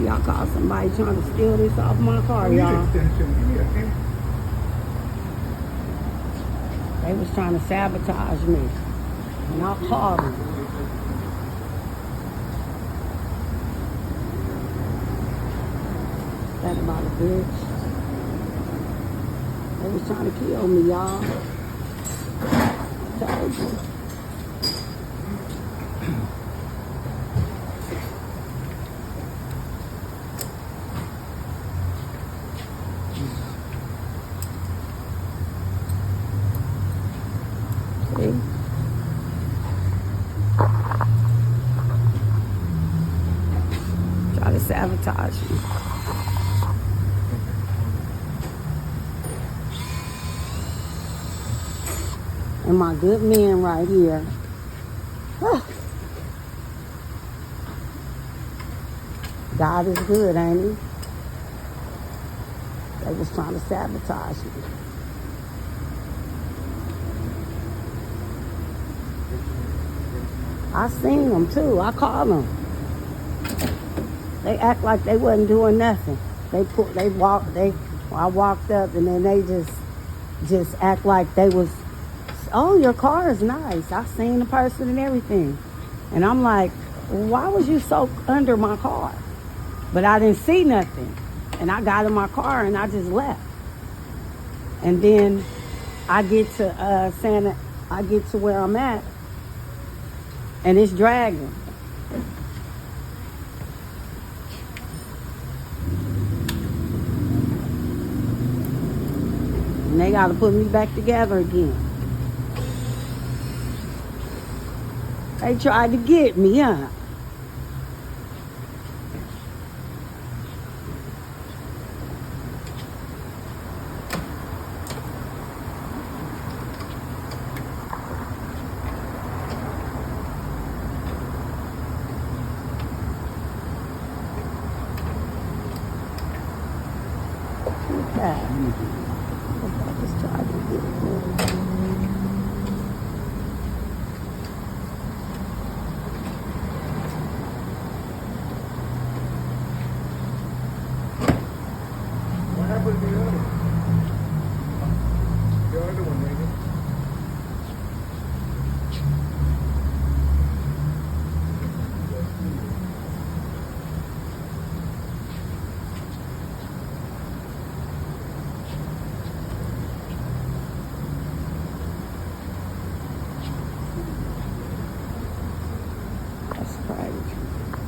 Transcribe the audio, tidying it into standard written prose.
y'all caught somebody trying to steal this off my car, y'all. They was trying to sabotage me. And I called them. That about a bitch. They was trying to kill me, y'all. Told you. See? Try to sabotage me. And my good man right here. God is good, ain't he? They was trying to sabotage me. I seen them too. I called them. They act like they wasn't doing nothing. I walked up and then they just act like they was, oh, your car is nice. I seen the person and everything. And I'm like, why was you so under my car? But I didn't see nothing. And I got in my car and I just left. And then I get to Santa, I get to where I'm at and it's dragging. And they gotta put me back together again. They tried to get me, huh? Okay.